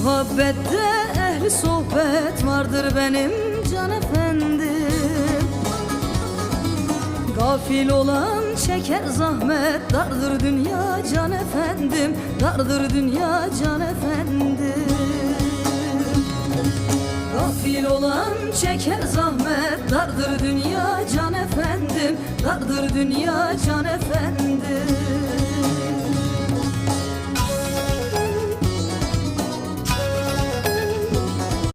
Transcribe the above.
Muhabbette ehli sohbet vardır benim can efendim. Gafil olan çeker zahmet, dardır dünya can efendim, dardır dünya can efendim. Gafil olan çeker zahmet, dardır dünya can efendim, dardır dünya can efendim.